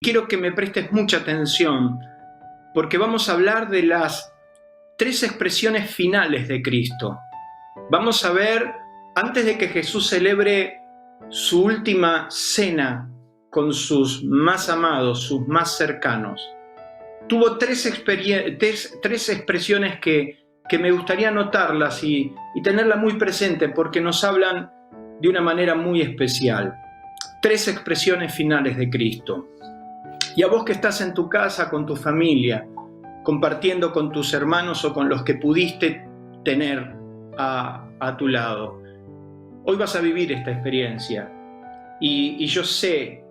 Quiero que me prestes mucha atención porque vamos a hablar de las tres expresiones finales de Cristo. Vamos a ver, antes de que Jesús celebre su última cena con sus más amados, sus más cercanos, tuvo tres expresiones que me gustaría anotarlas y tenerlas muy presente porque nos hablan de una manera muy especial. Tres expresiones finales de Cristo. Y a vos que estás en tu casa con tu familia, compartiendo con tus hermanos o con los que pudiste tener a tu lado, hoy vas a vivir esta experiencia. Y yo sé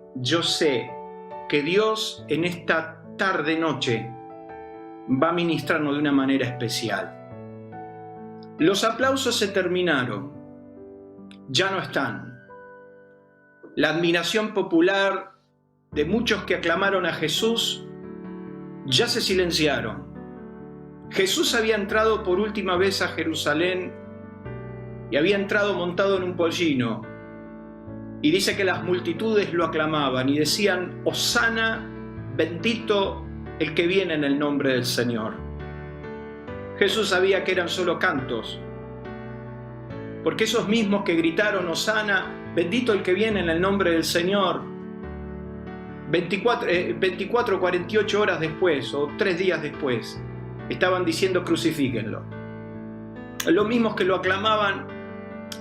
que Dios en esta tarde-noche va a ministrarnos de una manera especial. Los aplausos se terminaron, ya no están. La admiración popular de muchos que aclamaron a Jesús ya se silenciaron. Jesús había entrado por última vez a Jerusalén y había entrado montado en un pollino. Y dice que las multitudes lo aclamaban y decían: Hosana, bendito el que viene en el nombre del Señor. Jesús sabía que eran solo cantos, porque esos mismos que gritaron Hosana, bendito el que viene en el nombre del Señor, 24 o 48 horas después, o 3 días después, estaban diciendo crucifíquenlo. Los mismos que lo aclamaban,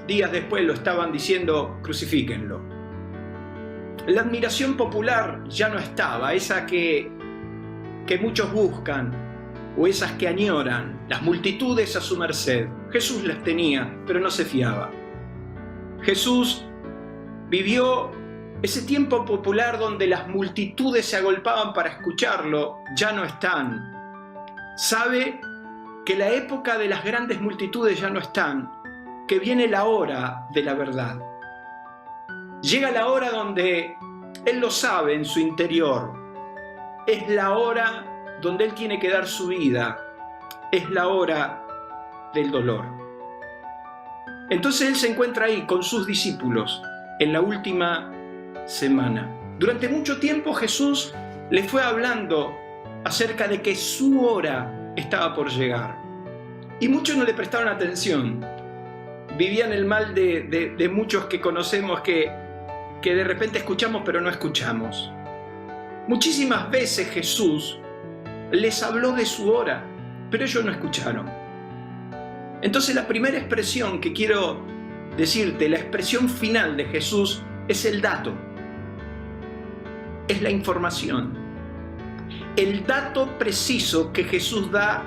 días después lo estaban diciendo crucifíquenlo. La admiración popular ya no estaba, esa que muchos buscan, o esas que añoran, las multitudes a su merced. Jesús las tenía, pero no se fiaba. Jesús vivió ese tiempo popular donde las multitudes se agolpaban para escucharlo, ya no están. Sabe que la época de las grandes multitudes ya no están, que viene la hora de la verdad. Llega la hora donde Él lo sabe en su interior. Es la hora donde Él tiene que dar su vida. Es la hora del dolor. Entonces Él se encuentra ahí con sus discípulos en la última semana. Durante mucho tiempo Jesús le fue hablando acerca de que su hora estaba por llegar. Y muchos no le prestaron atención. Vivían el mal de muchos que conocemos que de repente escuchamos pero no escuchamos. Muchísimas veces Jesús les habló de su hora, pero ellos no escucharon. Entonces la primera expresión que quiero decirte, la expresión final de Jesús, es el dato. Es la información. El dato preciso que Jesús da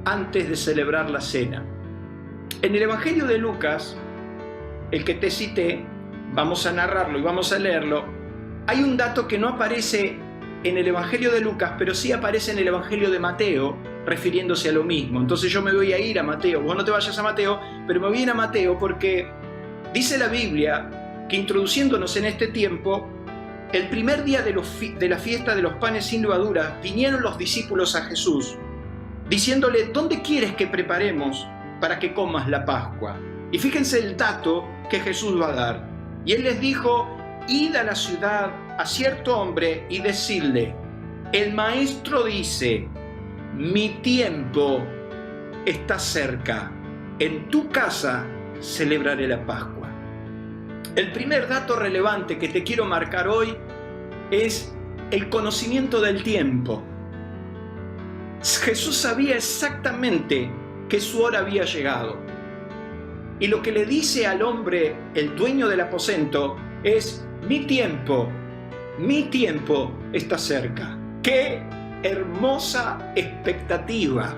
antes de celebrar la cena. En el Evangelio de Lucas, el que te cité, vamos a narrarlo y vamos a leerlo. Hay un dato que no aparece en el Evangelio de Lucas, pero sí aparece en el Evangelio de Mateo, refiriéndose a lo mismo. Entonces yo me voy a ir a Mateo. Vos no te vayas a Mateo, pero me voy a ir a Mateo porque dice la Biblia que, introduciéndonos en este tiempo, el primer día de la fiesta de los panes sin levadura, vinieron los discípulos a Jesús, diciéndole: ¿dónde quieres que preparemos para que comas la Pascua? Y fíjense el dato que Jesús va a dar. Y Él les dijo: id a la ciudad a cierto hombre y decidle: el maestro dice, mi tiempo está cerca, en tu casa celebraré la Pascua. El primer dato relevante que te quiero marcar hoy es el conocimiento del tiempo. Jesús sabía exactamente que su hora había llegado. Y lo que le dice al hombre, el dueño del aposento, es: mi tiempo está cerca. ¡Qué hermosa expectativa!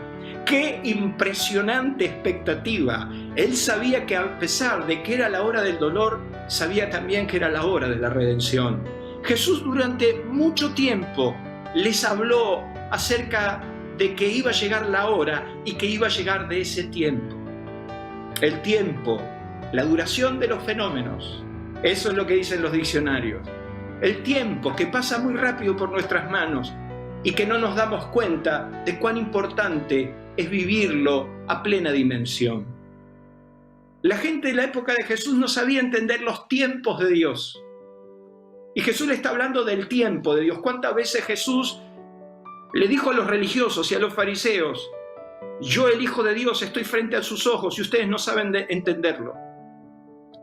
¡Qué impresionante expectativa! Él sabía que, a pesar de que era la hora del dolor, sabía también que era la hora de la redención. Jesús durante mucho tiempo les habló acerca de que iba a llegar la hora y que iba a llegar de ese tiempo. El tiempo, la duración de los fenómenos, eso es lo que dicen los diccionarios. El tiempo que pasa muy rápido por nuestras manos y que no nos damos cuenta de cuán importante es vivirlo a plena dimensión. La gente de la época de Jesús no sabía entender los tiempos de Dios. Y Jesús le está hablando del tiempo de Dios. ¿Cuántas veces Jesús le dijo a los religiosos y a los fariseos: yo, el Hijo de Dios, estoy frente a sus ojos y ustedes no saben entenderlo?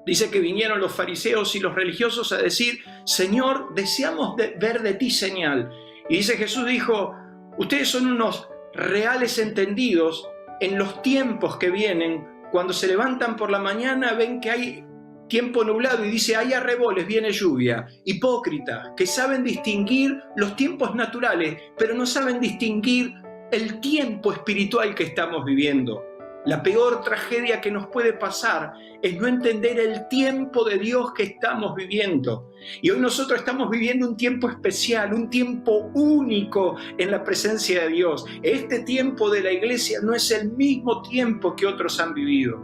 Dice que vinieron los fariseos y los religiosos a decir: Señor, deseamos ver de ti señal. Y dice Jesús dijo: ustedes son unos reales entendidos en los tiempos que vienen. Cuando se levantan por la mañana ven que hay tiempo nublado y dice: hay arreboles, viene lluvia. Hipócritas, que saben distinguir los tiempos naturales, pero no saben distinguir el tiempo espiritual que estamos viviendo. La peor tragedia que nos puede pasar es no entender el tiempo de Dios que estamos viviendo. Y hoy nosotros estamos viviendo un tiempo especial, un tiempo único en la presencia de Dios. Este tiempo de la iglesia no es el mismo tiempo que otros han vivido.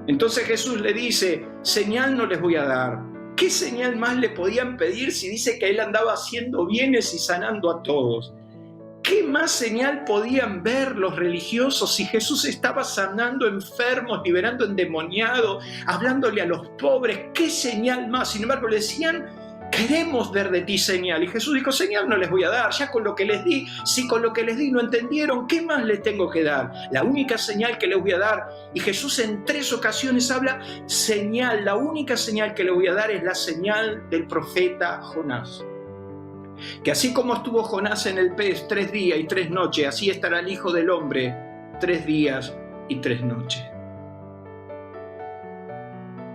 Entonces Jesús le dice: señal no les voy a dar. ¿Qué señal más le podían pedir si dice que él andaba haciendo bienes y sanando a todos? ¿Qué más señal podían ver los religiosos si Jesús estaba sanando enfermos, liberando endemoniados, hablándole a los pobres? ¿Qué señal más? Sin embargo, le decían: queremos ver de ti señal. Y Jesús dijo: señal no les voy a dar, ya con lo que les di. Si con lo que les di no entendieron, ¿qué más les tengo que dar? La única señal que les voy a dar, y Jesús en 3 ocasiones habla señal, la única señal que les voy a dar es la señal del profeta Jonás. Que así como estuvo Jonás en el pez 3 días y 3 noches, así estará el Hijo del Hombre 3 días y 3 noches.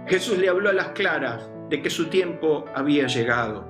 Jesús le habló a las claras de que su tiempo había llegado.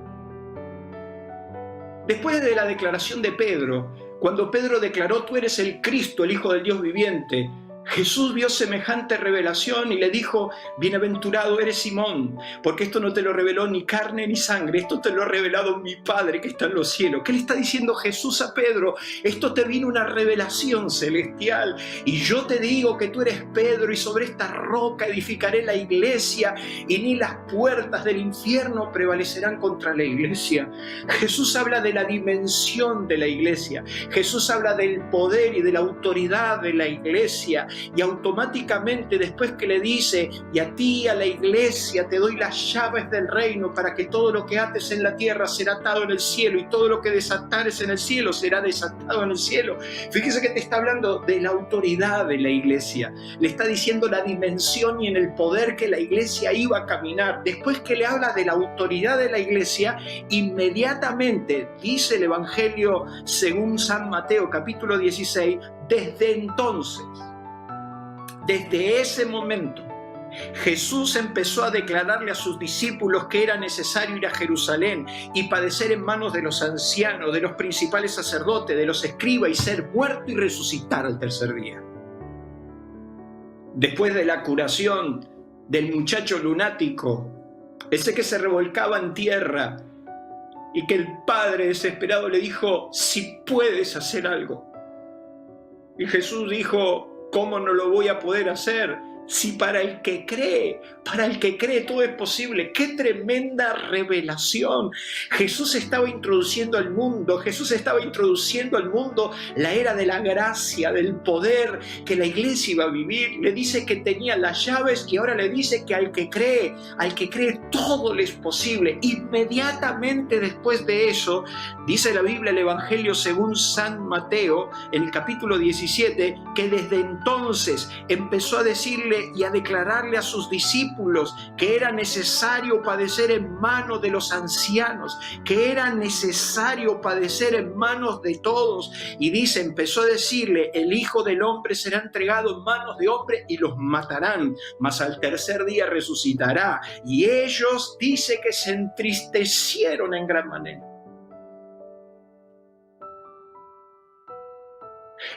Después de la declaración de Pedro, cuando Pedro declaró: tú eres el Cristo, el Hijo del Dios viviente, Jesús vio semejante revelación y le dijo: bienaventurado eres Simón, porque esto no te lo reveló ni carne ni sangre, esto te lo ha revelado mi Padre que está en los cielos. ¿Qué le está diciendo Jesús a Pedro? Esto te vino una revelación celestial, y yo te digo que tú eres Pedro, y sobre esta roca edificaré la iglesia, y ni las puertas del infierno prevalecerán contra la iglesia. Jesús habla de la dimensión de la iglesia, Jesús habla del poder y de la autoridad de la iglesia. Y automáticamente, después que le dice: y a ti, a la iglesia, te doy las llaves del reino, para que todo lo que ates en la tierra será atado en el cielo, y todo lo que desatares en el cielo será desatado en el cielo. Fíjese que te está hablando de la autoridad de la iglesia, le está diciendo la dimensión y en el poder que la iglesia iba a caminar. Después que le habla de la autoridad de la iglesia, inmediatamente dice el Evangelio según San Mateo capítulo 16, desde entonces, desde ese momento, Jesús empezó a declararle a sus discípulos que era necesario ir a Jerusalén y padecer en manos de los ancianos, de los principales sacerdotes, de los escribas, y ser muerto y resucitar al tercer día. Después de la curación del muchacho lunático, ese que se revolcaba en tierra y que el padre desesperado le dijo: si puedes hacer algo. Y Jesús dijo: ¿cómo no lo voy a poder hacer? Si para el que cree todo es posible. ¡Qué tremenda revelación! Jesús estaba introduciendo al mundo, la era de la gracia, del poder que la iglesia iba a vivir. Le dice que tenía las llaves, y ahora le dice que al que cree todo le es posible. Inmediatamente después de eso, dice la Biblia, el Evangelio según San Mateo, en el capítulo 17, que desde entonces empezó a decirle y a declararle a sus discípulos que era necesario padecer en manos de los ancianos, que era necesario padecer en manos de todos. Y dice, empezó a decirle: el Hijo del Hombre será entregado en manos de hombres y los matarán, mas al tercer día resucitará. Y ellos, dice, que se entristecieron en gran manera.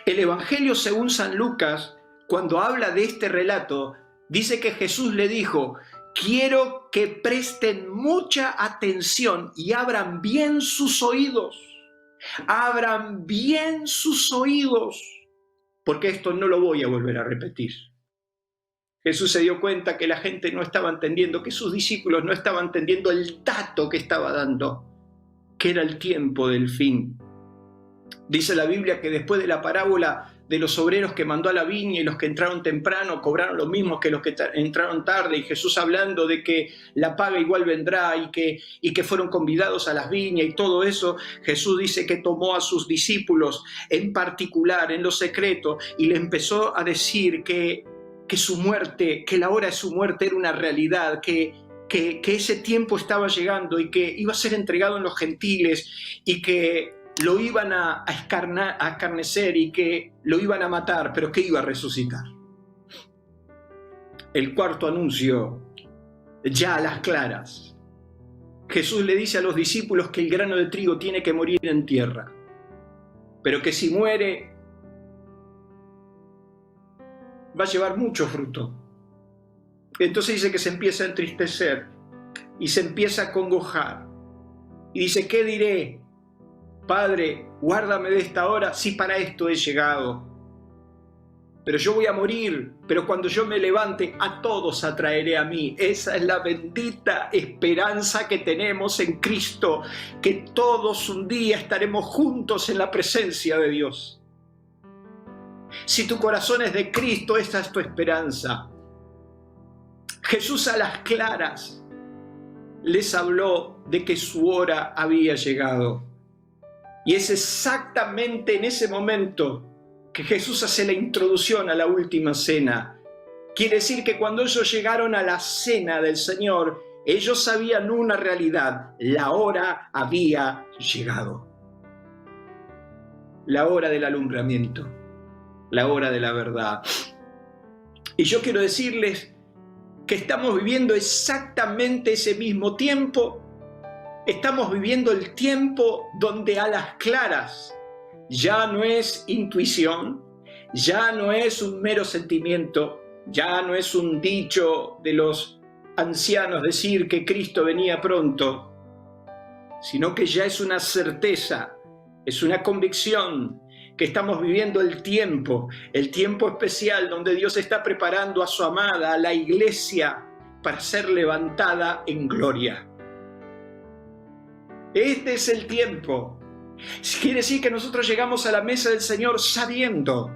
El Evangelio según San Lucas, cuando habla de este relato, dice que Jesús le dijo: quiero que presten mucha atención y abran bien sus oídos. Abran bien sus oídos, porque esto no lo voy a volver a repetir. Jesús se dio cuenta que la gente no estaba entendiendo, que sus discípulos no estaban entendiendo el dato que estaba dando, que era el tiempo del fin. Dice la Biblia que después de la parábola de los obreros que mandó a la viña, y los que entraron temprano cobraron lo mismo que los que entraron tarde, y Jesús hablando de que la paga igual vendrá, y que fueron convidados a las viñas y todo eso. Jesús dice que tomó a sus discípulos en particular, en lo secreto, y le empezó a decir que su muerte, que la hora de su muerte era una realidad, que ese tiempo estaba llegando y que iba a ser entregado en los gentiles, y que lo iban a escarnecer y que lo iban a matar, pero que iba a resucitar. El cuarto anuncio, ya a las claras. Jesús le dice a los discípulos que el grano de trigo tiene que morir en tierra, pero que si muere va a llevar mucho fruto. Entonces dice que se empieza a entristecer y se empieza a congojar. Y dice, ¿qué diré? Padre, guárdame de esta hora, si para esto he llegado. Pero yo voy a morir, pero cuando yo me levante, a todos atraeré a mí. Esa es la bendita esperanza que tenemos en Cristo, que todos un día estaremos juntos en la presencia de Dios. Si tu corazón es de Cristo, esa es tu esperanza. Jesús a las claras les habló de que su hora había llegado. Y es exactamente en ese momento que Jesús hace la introducción a la última cena. Quiere decir que cuando ellos llegaron a la cena del Señor, ellos sabían una realidad: la hora había llegado. La hora del alumbramiento, la hora de la verdad. Y yo quiero decirles que estamos viviendo exactamente ese mismo tiempo. Estamos viviendo el tiempo donde a las claras ya no es intuición, ya no es un mero sentimiento, ya no es un dicho de los ancianos decir que Cristo venía pronto, sino que ya es una certeza, es una convicción que estamos viviendo el tiempo especial donde Dios está preparando a su amada, a la iglesia, para ser levantada en gloria. Este es el tiempo. Quiere decir que nosotros llegamos a la mesa del Señor sabiendo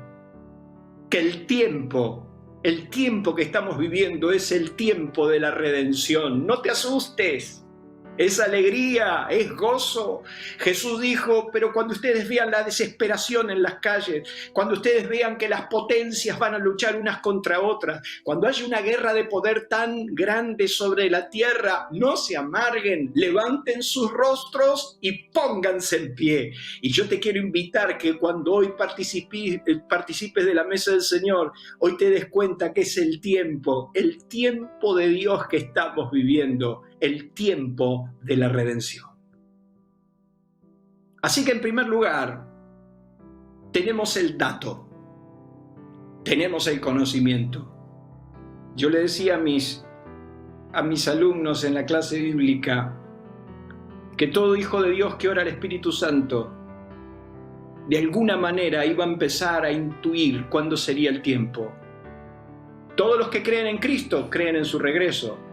que el tiempo que estamos viviendo es el tiempo de la redención. No te asustes. Es alegría, es gozo. Jesús dijo, pero cuando ustedes vean la desesperación en las calles, cuando ustedes vean que las potencias van a luchar unas contra otras, cuando haya una guerra de poder tan grande sobre la tierra, no se amarguen, levanten sus rostros y pónganse en pie. Y yo te quiero invitar que cuando hoy participes de la mesa del Señor, hoy te des cuenta que es el tiempo de Dios que estamos viviendo, el tiempo de la redención. Así que en primer lugar, tenemos el dato, tenemos el conocimiento. Yo le decía a mis alumnos en la clase bíblica que todo hijo de Dios que ora al Espíritu Santo, de alguna manera iba a empezar a intuir cuándo sería el tiempo. Todos los que creen en Cristo creen en su regreso.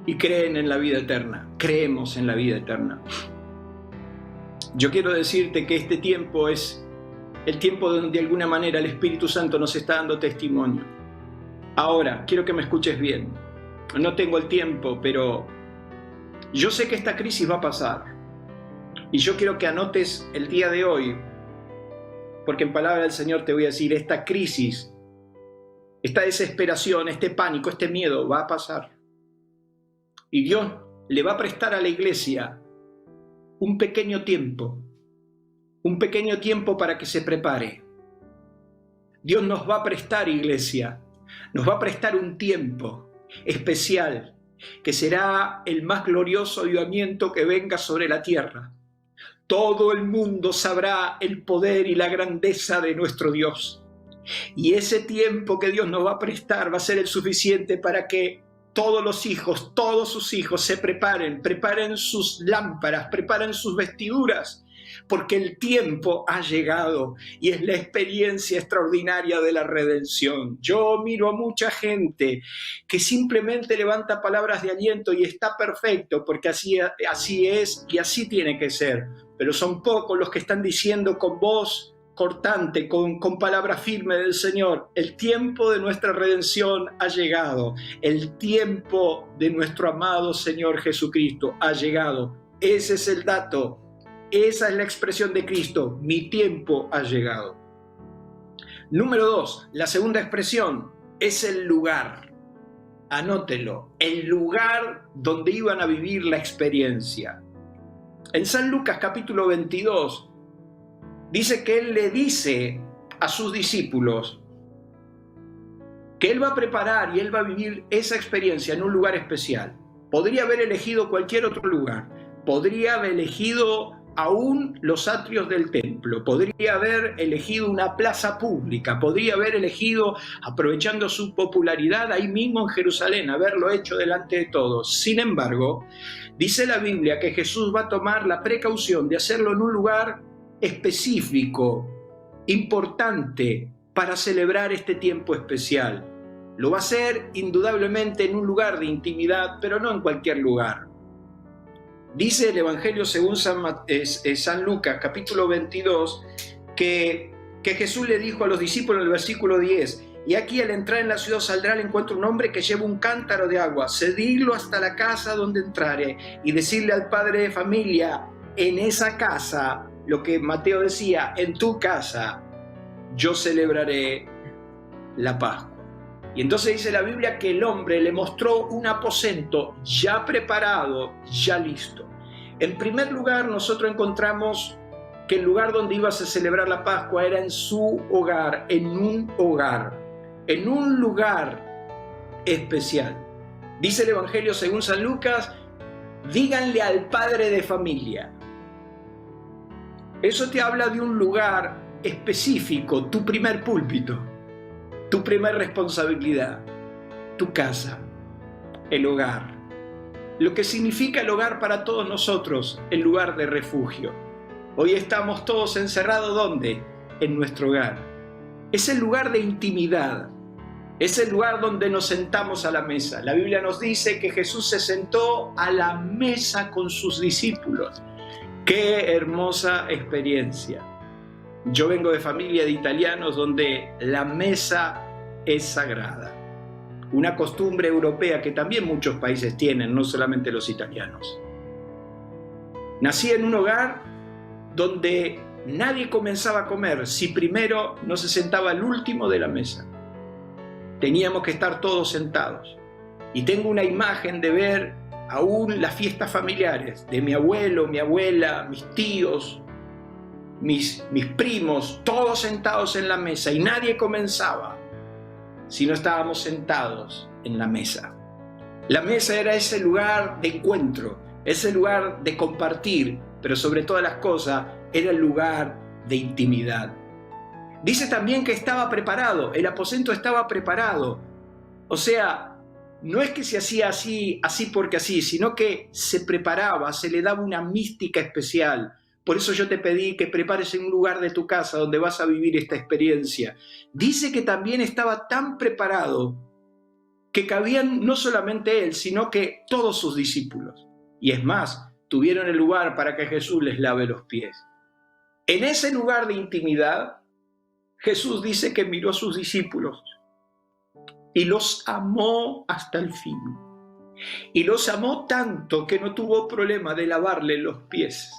Y creen en la vida eterna, creemos en la vida eterna. Yo quiero decirte que este tiempo es el tiempo donde de alguna manera el Espíritu Santo nos está dando testimonio. Ahora, quiero que me escuches bien. No tengo el tiempo, pero yo sé que esta crisis va a pasar. Y yo quiero que anotes el día de hoy, porque en palabra del Señor te voy a decir, esta crisis, esta desesperación, este pánico, este miedo va a pasar. Y Dios le va a prestar a la iglesia un pequeño tiempo para que se prepare. Dios nos va a prestar, iglesia, nos va a prestar un tiempo especial que será el más glorioso avivamiento que venga sobre la tierra. Todo el mundo sabrá el poder y la grandeza de nuestro Dios. Y ese tiempo que Dios nos va a prestar va a ser el suficiente para que todos los hijos, todos sus hijos se preparen sus lámparas, preparen sus vestiduras, porque el tiempo ha llegado y es la experiencia extraordinaria de la redención. Yo miro a mucha gente que simplemente levanta palabras de aliento y está perfecto, porque así es y así tiene que ser, pero son pocos los que están diciendo con voz cortante, con palabra firme del Señor. El tiempo de nuestra redención ha llegado. El tiempo de nuestro amado Señor Jesucristo ha llegado. Ese es el dato. Esa es la expresión de Cristo. Mi tiempo ha llegado. Número 2, la segunda expresión es el lugar. Anótelo, el lugar donde iban a vivir la experiencia. En San Lucas capítulo 22 dice que Él le dice a sus discípulos que Él va a preparar y Él va a vivir esa experiencia en un lugar especial. Podría haber elegido cualquier otro lugar, podría haber elegido aún los atrios del templo, podría haber elegido una plaza pública, podría haber elegido, aprovechando su popularidad ahí mismo en Jerusalén, haberlo hecho delante de todos. Sin embargo, dice la Biblia que Jesús va a tomar la precaución de hacerlo en un lugar específico, importante, para celebrar este tiempo especial. Lo va a hacer indudablemente en un lugar de intimidad, pero no en cualquier lugar. Dice el Evangelio según San Lucas, capítulo 22, que Jesús le dijo a los discípulos en el versículo 10, y aquí al entrar en la ciudad saldrá al encuentro un hombre que lleva un cántaro de agua, cedidlo hasta la casa donde entrare, y decirle al padre de familia, en esa casa, lo que Mateo decía, en tu casa, yo celebraré la Pascua. Y entonces dice la Biblia que el hombre le mostró un aposento ya preparado, ya listo. En primer lugar, nosotros encontramos que el lugar donde ibas a celebrar la Pascua era en su hogar, en un lugar especial. Dice el Evangelio según San Lucas, díganle al padre de familia. Eso te habla de un lugar específico, tu primer púlpito. Tu primera responsabilidad, tu casa, el hogar. Lo que significa el hogar para todos nosotros, el lugar de refugio. Hoy estamos todos encerrados, ¿dónde? En nuestro hogar. Es el lugar de intimidad, es el lugar donde nos sentamos a la mesa. La Biblia nos dice que Jesús se sentó a la mesa con sus discípulos. ¡Qué hermosa experiencia! Yo vengo de familia de italianos donde la mesa es sagrada. Una costumbre europea que también muchos países tienen, no solamente los italianos. Nací en un hogar donde nadie comenzaba a comer si primero no se sentaba al último de la mesa. Teníamos que estar todos sentados. Y tengo una imagen de ver aún las fiestas familiares de mi abuelo, mi abuela, mis tíos, mis primos, todos sentados en la mesa y nadie comenzaba si no estábamos sentados en la mesa. La mesa era ese lugar de encuentro, ese lugar de compartir, pero sobre todas las cosas era el lugar de intimidad. Dice también que estaba preparado, el aposento estaba preparado. O sea, no es que se hacía así porque así, sino que se preparaba, se le daba una mística especial. Por eso yo te pedí que prepares un lugar de tu casa donde vas a vivir esta experiencia. Dice que también estaba tan preparado que cabían no solamente él, sino que todos sus discípulos. Y es más, tuvieron el lugar para que Jesús les lave los pies. En ese lugar de intimidad, Jesús dice que miró a sus discípulos y los amó hasta el fin. Y los amó tanto que no tuvo problema de lavarle los pies.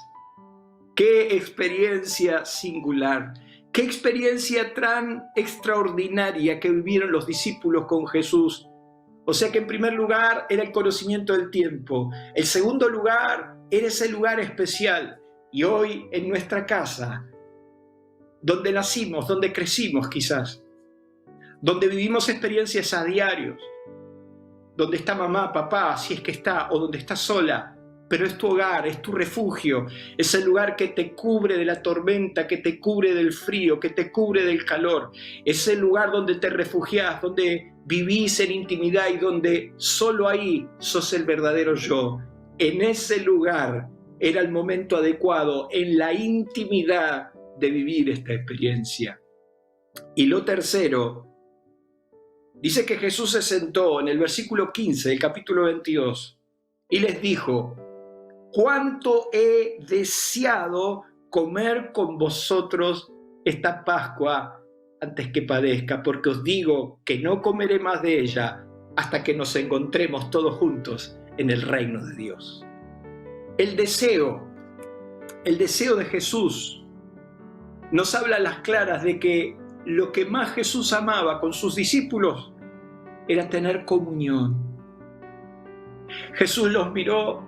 ¡Qué experiencia singular! ¡Qué experiencia tan extraordinaria que vivieron los discípulos con Jesús! O sea que en primer lugar era el conocimiento del tiempo. El segundo lugar era ese lugar especial. Y hoy en nuestra casa, donde nacimos, donde crecimos quizás, donde vivimos experiencias a diario, donde está mamá, papá, si es que está, o donde está sola, pero es tu hogar, es tu refugio, es el lugar que te cubre de la tormenta, que te cubre del frío, que te cubre del calor, es el lugar donde te refugias, donde vivís en intimidad y donde solo ahí sos el verdadero yo. En ese lugar era el momento adecuado, en la intimidad de vivir esta experiencia. Y lo tercero, dice que Jesús se sentó en el versículo 15 del capítulo 22 y les dijo: cuánto he deseado comer con vosotros esta Pascua antes que padezca, porque os digo que no comeré más de ella hasta que nos encontremos todos juntos en el reino de Dios. El deseo de Jesús nos habla a las claras de que lo que más Jesús amaba con sus discípulos era tener comunión. Jesús los miró,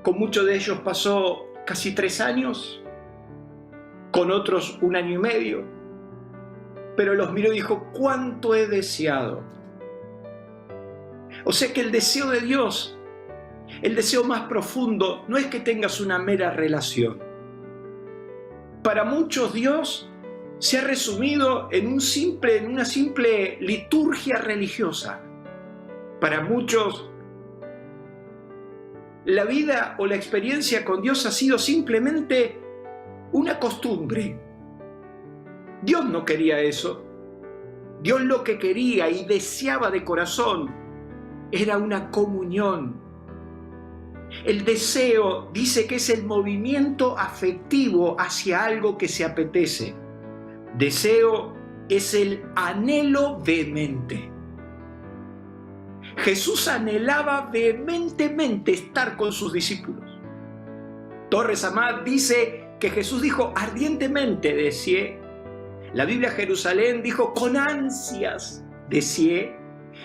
con muchos de ellos pasó casi 3 años, con otros 1 año y medio, pero los miró y dijo: ¿cuánto he deseado? O sea que el deseo de Dios, el deseo más profundo, no es que tengas una mera relación. Para muchos Dios se ha resumido en una simple liturgia religiosa. Para muchos, la vida o la experiencia con Dios ha sido simplemente una costumbre. Dios no quería eso. Dios lo que quería y deseaba de corazón era una comunión. El deseo dice que es el movimiento afectivo hacia algo que se apetece. Deseo es el anhelo vehemente. Jesús anhelaba vehementemente estar con sus discípulos. Torres Amat dice que Jesús dijo ardientemente deseé. La Biblia Jerusalén dijo con ansias deseé.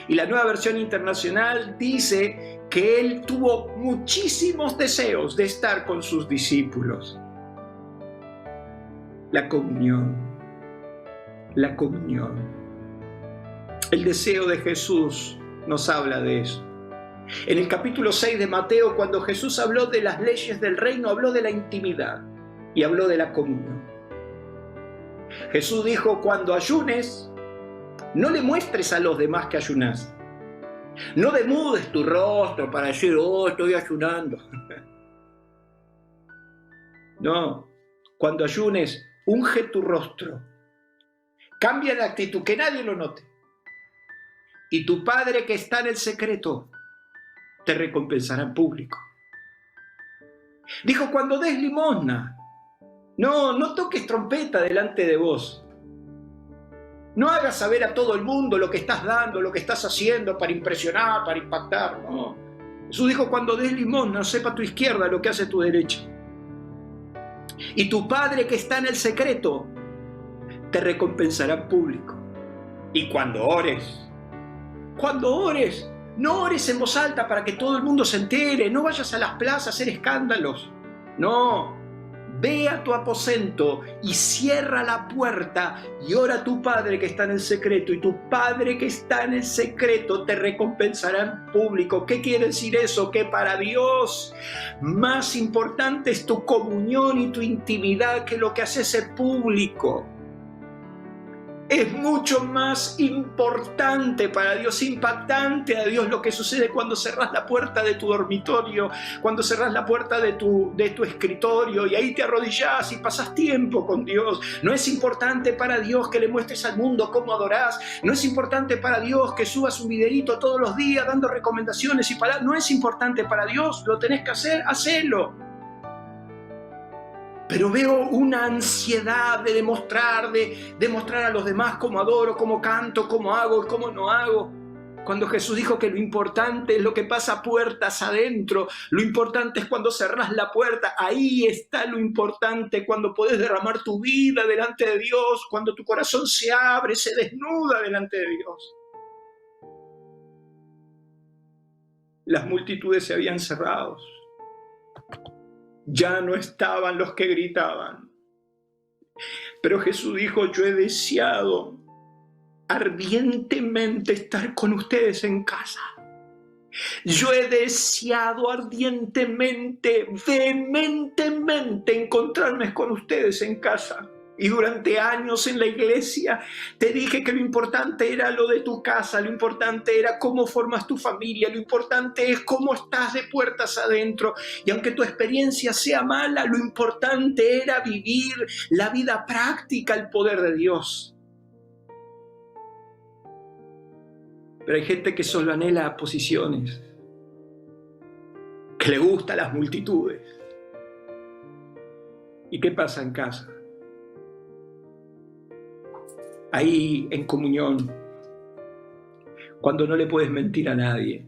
Y la Nueva Versión Internacional dice que él tuvo muchísimos deseos de estar con sus discípulos. La comunión. La comunión. El deseo de Jesús nos habla de eso. En el capítulo 6 de Mateo, cuando Jesús habló de las leyes del reino, habló de la intimidad y habló de la comunión. Jesús dijo: cuando ayunes, no le muestres a los demás que ayunas. No demudes tu rostro para decir: oh, estoy ayunando. No, cuando ayunes, unge tu rostro. Cambia la actitud, que nadie lo note. Y tu Padre que está en el secreto te recompensará en público. Dijo: cuando des limosna, no toques trompeta delante de vos. No hagas saber a todo el mundo lo que estás dando, lo que estás haciendo para impresionar, para impactar. No. Jesús dijo: cuando des limosna, sepa tu izquierda lo que hace tu derecha. Y tu Padre que está en el secreto te recompensará en público. Y cuando ores, no ores en voz alta para que todo el mundo se entere. No vayas a las plazas a hacer escándalos. No. Ve a tu aposento y cierra la puerta y ora a tu Padre que está en el secreto, y tu Padre que está en el secreto te recompensará en público. ¿Qué quiere decir eso? Que para Dios más importante es tu comunión y tu intimidad que lo que haces en público. Es mucho más importante para Dios, impactante a Dios lo que sucede cuando cerrás la puerta de tu dormitorio, cuando cerrás la puerta de tu escritorio y ahí te arrodillás y pasás tiempo con Dios. No es importante para Dios que le muestres al mundo cómo adorás. No es importante para Dios que subas un videíto todos los días dando recomendaciones y palabras. No es importante para Dios. Lo tenés que hacer, hacelo. Pero veo una ansiedad de demostrar a los demás cómo adoro, cómo canto, cómo hago y cómo no hago. Cuando Jesús dijo que lo importante es lo que pasa puertas adentro, lo importante es cuando cerrás la puerta, ahí está lo importante, cuando podés derramar tu vida delante de Dios, cuando tu corazón se abre, se desnuda delante de Dios. Las multitudes se habían cerrado. Ya no estaban los que gritaban. Pero Jesús dijo: yo he deseado ardientemente estar con ustedes en casa. Yo he deseado ardientemente, vehementemente encontrarme con ustedes en casa. Y durante años en la iglesia te dije que lo importante era lo de tu casa, lo importante era cómo formas tu familia, lo importante es cómo estás de puertas adentro. Y aunque tu experiencia sea mala, lo importante era vivir la vida práctica, el poder de Dios. Pero hay gente que solo anhela posiciones, que le gustan las multitudes. ¿Y qué pasa en casa? ahí en comunión, cuando no le puedes mentir a nadie.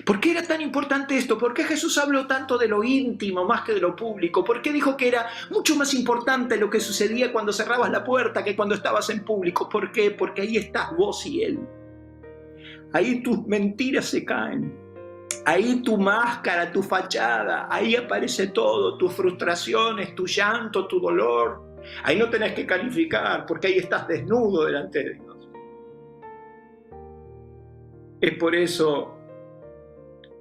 ¿Por qué era tan importante esto? ¿Por qué Jesús habló tanto de lo íntimo más que de lo público? ¿Por qué dijo que era mucho más importante lo que sucedía cuando cerrabas la puerta que cuando estabas en público? ¿Por qué? Porque ahí estás vos y Él. Ahí tus mentiras se caen. Ahí tu máscara, tu fachada, ahí aparece todo, tus frustraciones, tu llanto, tu dolor. Ahí no tenés que calificar porque ahí estás desnudo delante de Dios. Es por eso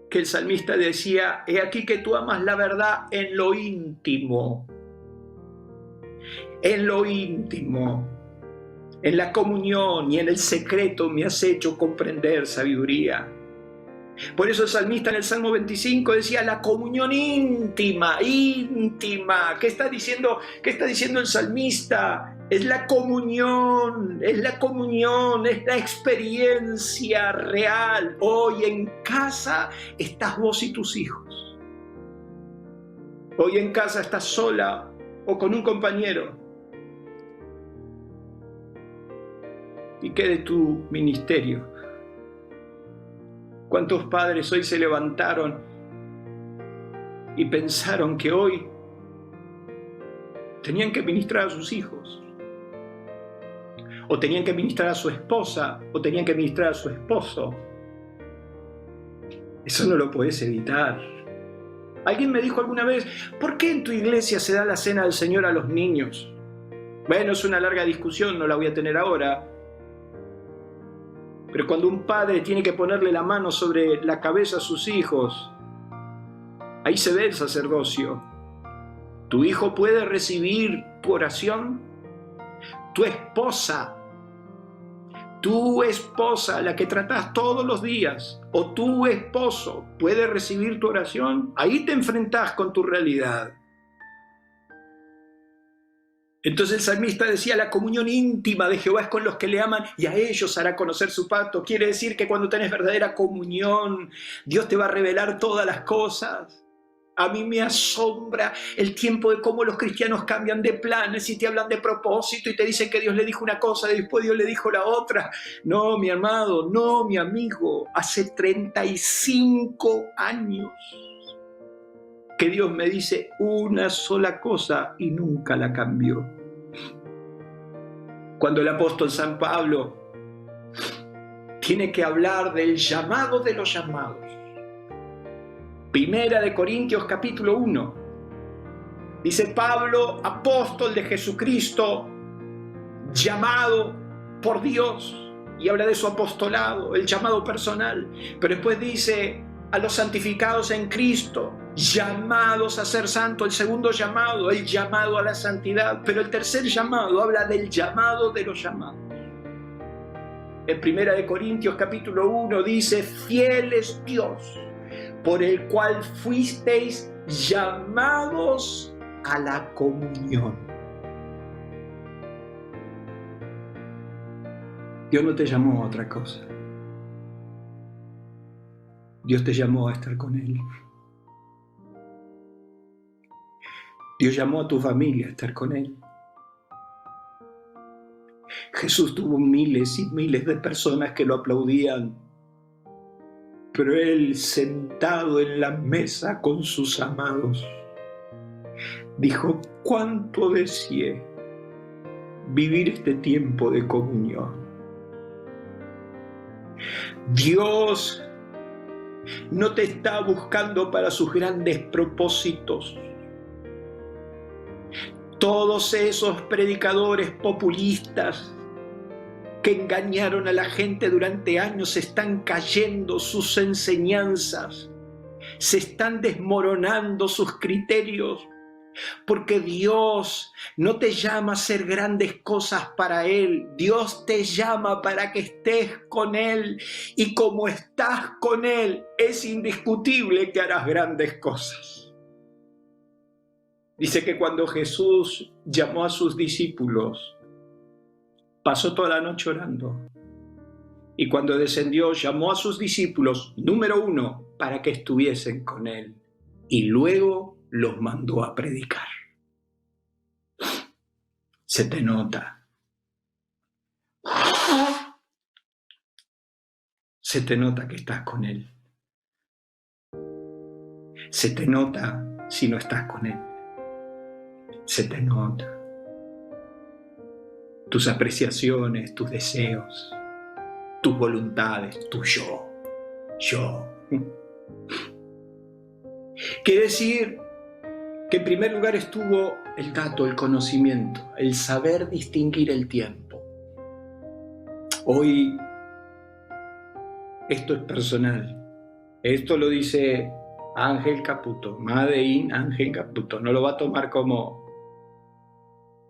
que el salmista decía, he aquí que tú amas la verdad en lo íntimo. En lo íntimo, en la comunión y en el secreto me has hecho comprender sabiduría. Por eso el salmista en el Salmo 25 decía la comunión íntima, íntima. ¿Qué está diciendo el salmista? Es la comunión, es la comunión, es la experiencia real. Hoy en casa estás vos y tus hijos. Hoy en casa estás sola o con un compañero. ¿Y qué de tu ministerio? ¿Cuántos padres hoy se levantaron y pensaron que hoy tenían que ministrar a sus hijos? O tenían que ministrar a su esposa, o tenían que ministrar a su esposo. Eso no lo puedes evitar. Alguien me dijo alguna vez, ¿por qué en tu iglesia se da la cena del Señor a los niños? Bueno, es una larga discusión, no la voy a tener ahora. Pero cuando un padre tiene que ponerle la mano sobre la cabeza a sus hijos, ahí se ve el sacerdocio. ¿Tu hijo puede recibir tu oración? Tu esposa, la que tratás todos los días, o tu esposo, ¿puede recibir tu oración? Ahí te enfrentás con tu realidad. Entonces el salmista decía, la comunión íntima de Jehová es con los que le aman y a ellos hará conocer su pacto. Quiere decir que cuando tenés verdadera comunión, Dios te va a revelar todas las cosas. A mí me asombra el tiempo de cómo los cristianos cambian de planes y te hablan de propósito y te dicen que Dios le dijo una cosa y después Dios le dijo la otra. No, mi amado, no, mi amigo. Hace 35 años que Dios me dice una sola cosa y nunca la cambió. Cuando el apóstol San Pablo tiene que hablar del llamado de los llamados. Primera de Corintios capítulo 1. Dice Pablo, apóstol de Jesucristo, llamado por Dios, y habla de su apostolado, el llamado personal. Pero después dice a los santificados en Cristo, llamados a ser santos, el segundo llamado, el llamado a la santidad. Pero el tercer llamado habla del llamado de los llamados. En Primera de Corintios capítulo 1 dice, fiel es Dios, por el cual fuisteis llamados a la comunión. Dios no te llamó a otra cosa. Dios te llamó a estar con Él. Dios llamó a tu familia a estar con Él. Jesús tuvo miles y miles de personas que lo aplaudían, pero Él, sentado en la mesa con sus amados, dijo, cuánto deseé vivir este tiempo de comunión. Dios no te está buscando para sus grandes propósitos. Todos esos predicadores populistas que engañaron a la gente durante años están cayendo sus enseñanzas, se están desmoronando sus criterios, porque Dios no te llama a hacer grandes cosas para Él. Dios te llama para que estés con Él, y como estás con Él, es indiscutible que harás grandes cosas. Dice que cuando Jesús llamó a sus discípulos, pasó toda la noche orando. Y cuando descendió, llamó a sus discípulos, número 1, para que estuviesen con Él. Y luego los mandó a predicar. Se te nota. Se te nota que estás con Él. Se te nota si no estás con Él. Se te nota. Tus apreciaciones, tus deseos, tus voluntades, tu yo. Quiere decir que en primer lugar estuvo el dato, el conocimiento, el saber distinguir el tiempo. Hoy esto es personal. Esto lo dice Ángel Caputo, Made in Ángel Caputo. No lo va a tomar como...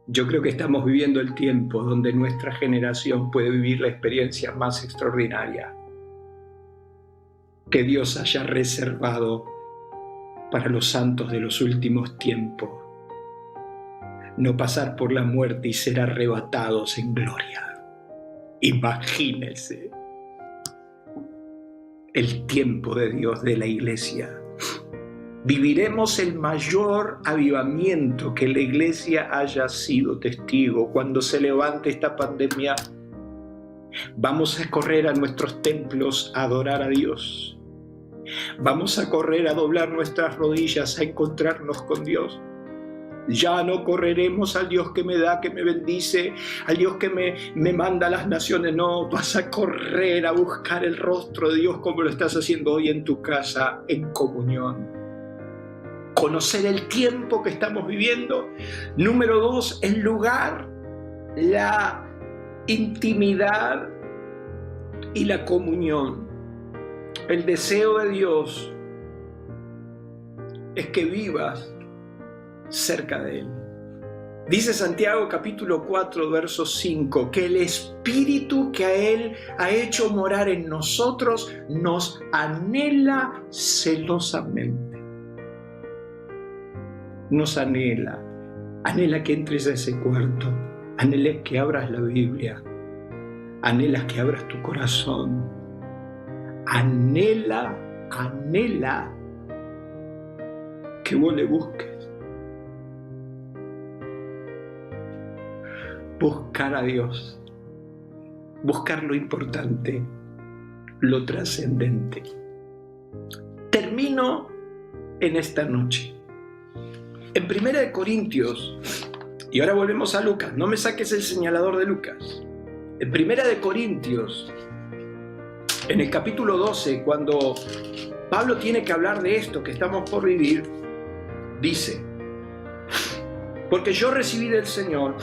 Yo creo que estamos viviendo el tiempo donde nuestra generación puede vivir la experiencia más extraordinaria que Dios haya reservado para los santos de los últimos tiempos. No pasar por la muerte y ser arrebatados en gloria. Imagínense el tiempo de Dios, de la iglesia. Viviremos el mayor avivamiento que la iglesia haya sido testigo. Cuando se levante esta pandemia, vamos a correr a nuestros templos a adorar a Dios. Vamos a correr a doblar nuestras rodillas, a encontrarnos con Dios. Ya no correremos al Dios que me da, que me bendice, al Dios que me manda a las naciones. No, vas a correr a buscar el rostro de Dios como lo estás haciendo hoy en tu casa, en comunión. Conocer el tiempo que estamos viviendo. Número 2, el lugar, la intimidad y la comunión. El deseo de Dios es que vivas cerca de Él. Dice Santiago capítulo 4, verso 5, que el Espíritu que a Él ha hecho morar en nosotros nos anhela celosamente. Nos anhela que entres a ese cuarto, anhela que abras la Biblia, anhela que abras tu corazón, anhela que vos le busques. Buscar a Dios, buscar lo importante, lo trascendente. Termino en esta noche. En 1 Corintios, y ahora volvemos a Lucas, no me saques el señalador de Lucas. En 1 Corintios, en el capítulo 12, cuando Pablo tiene que hablar de esto que estamos por vivir, dice: porque yo recibí del Señor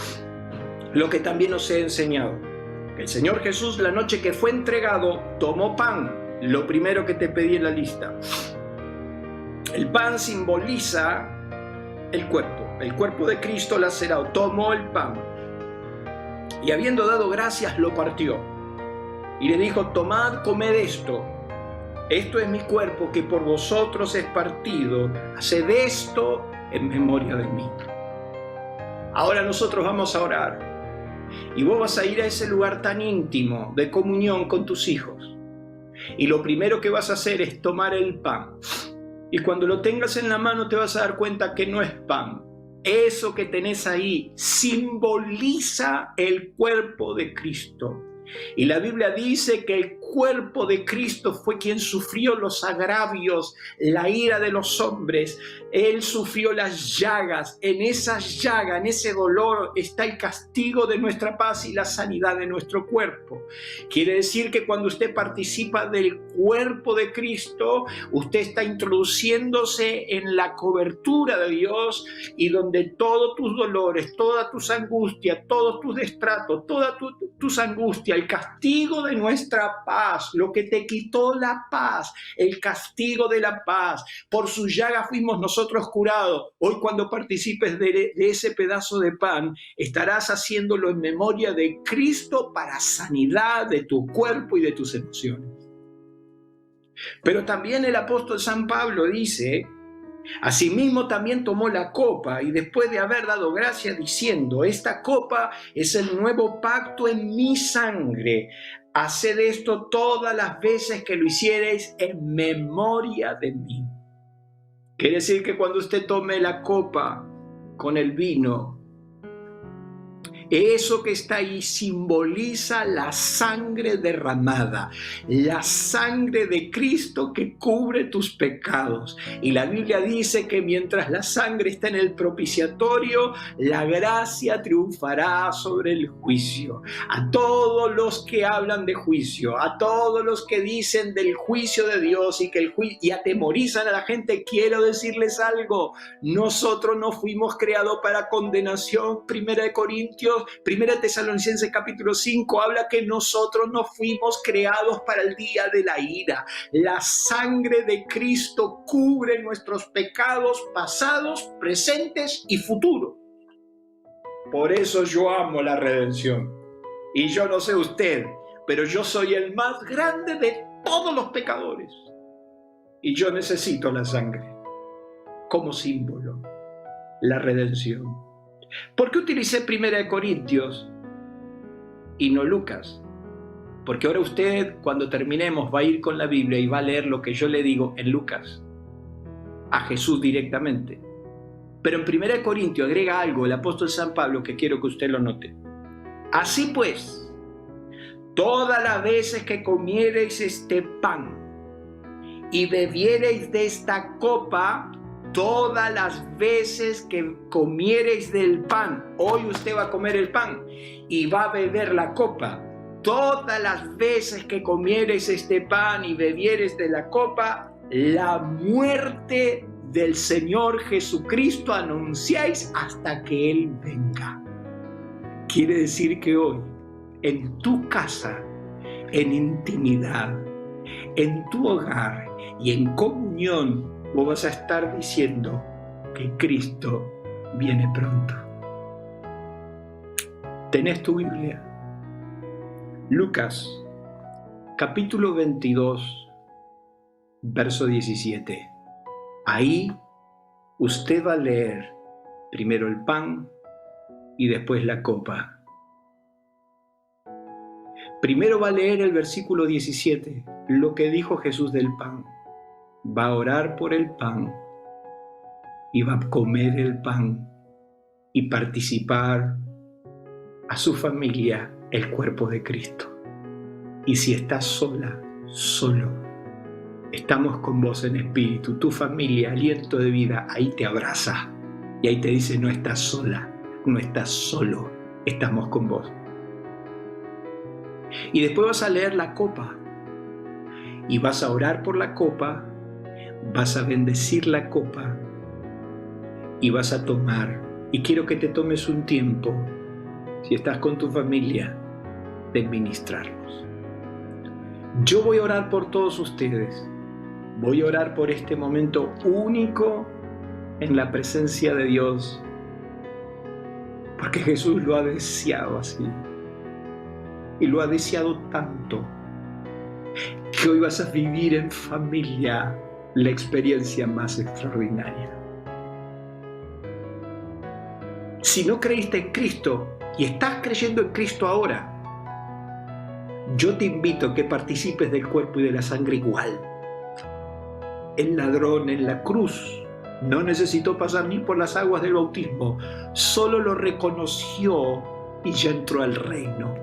lo que también os he enseñado, que el Señor Jesús, la noche que fue entregado, tomó pan, lo primero que te pedí en la lista. El pan simboliza el cuerpo de Cristo lacerado. Tomó el pan y habiendo dado gracias lo partió y le dijo: tomad, comed esto es mi cuerpo que por vosotros es partido, haced esto en memoria de mí. Ahora nosotros vamos a orar y vos vas a ir a ese lugar tan íntimo de comunión con tus hijos y lo primero que vas a hacer es tomar el pan. Y cuando lo tengas en la mano te vas a dar cuenta que no es pan. Eso que tenés ahí simboliza el cuerpo de Cristo. Y la Biblia dice que el cuerpo de Cristo fue quien sufrió los agravios, la ira de los hombres. Él sufrió las llagas. En esas llagas, en ese dolor, está el castigo de nuestra paz y la sanidad de nuestro cuerpo. Quiere decir que cuando usted participa del cuerpo de Cristo, usted está introduciéndose en la cobertura de Dios, y donde todos tus dolores, todas tus angustias, todos tus destratos, todas tus angustias, el castigo de nuestra paz, lo que te quitó la paz, el castigo de la paz, por su llaga fuimos nosotros curados. Hoy cuando participes de ese pedazo de pan, estarás haciéndolo en memoria de Cristo para sanidad de tu cuerpo y de tus emociones. Pero también el apóstol San Pablo dice: asimismo también tomó la copa y después de haber dado gracias diciendo: esta copa es el nuevo pacto en mi sangre. Haced esto todas las veces que lo hiciereis en memoria de mí. Quiere decir que cuando usted tome la copa con el vino Eso que está ahí simboliza la sangre derramada, la sangre de Cristo que cubre tus pecados. Y la Biblia dice que mientras la sangre está en el propiciatorio, la gracia triunfará sobre el juicio. A todos los que hablan de juicio, a todos los que dicen del juicio de Dios y atemorizan a la gente, quiero decirles algo: nosotros no fuimos creados para condenación. Primera de Corintios, Primera de Tesalonicenses capítulo 5 habla que nosotros no fuimos creados para el día de la ira. La sangre de Cristo cubre nuestros pecados pasados, presentes y futuros. Por eso yo amo la redención. Y yo no sé usted, pero yo soy el más grande de todos los pecadores. Y yo necesito la sangre como símbolo, la redención. ¿Por qué utilicé Primera de Corintios y no Lucas? Porque ahora usted, cuando terminemos, va a ir con la Biblia y va a leer lo que yo le digo en Lucas, a Jesús directamente. Pero en Primera de Corintios agrega algo el apóstol San Pablo que quiero que usted lo note. Así pues, todas las veces que comiereis este pan y bebiereis de esta copa, todas las veces que comiereis del pan, hoy usted va a comer el pan y va a beber la copa, todas las veces que comiereis este pan y bebiereis de la copa, la muerte del Señor Jesucristo anunciáis hasta que Él venga. Quiere decir que hoy, en tu casa, en intimidad, en tu hogar y en comunión, vos vas a estar diciendo que Cristo viene pronto. ¿Tenés tu Biblia? Lucas, capítulo 22, verso 17. Ahí usted va a leer primero el pan y después la copa. Primero va a leer el versículo 17, lo que dijo Jesús del pan. Va a orar por el pan y va a comer el pan y participar a su familia el cuerpo de Cristo. Y si estás sola, solo, estamos con vos en espíritu. Tu familia, aliento de vida, ahí te abraza y ahí te dice: no estás sola, no estás solo, estamos con vos. Y después vas a leer la copa y vas a orar por la copa, vas a bendecir la copa y vas a tomar. Y quiero que te tomes un tiempo, si estás con tu familia, de ministrarlos. Yo voy a orar por todos ustedes. Voy a orar por este momento único en la presencia de Dios, porque Jesús lo ha deseado así. Y lo ha deseado tanto que hoy vas a vivir en familia la experiencia más extraordinaria. Si no creíste en Cristo y estás creyendo en Cristo ahora, yo te invito a que participes del cuerpo y de la sangre igual. El ladrón en la cruz no necesitó pasar ni por las aguas del bautismo, solo lo reconoció y ya entró al reino.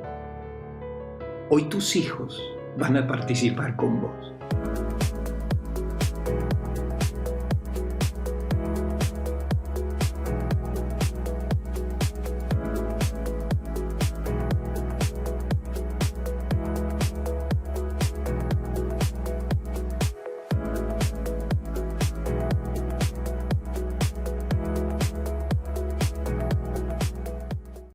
Hoy tus hijos van a participar con vos.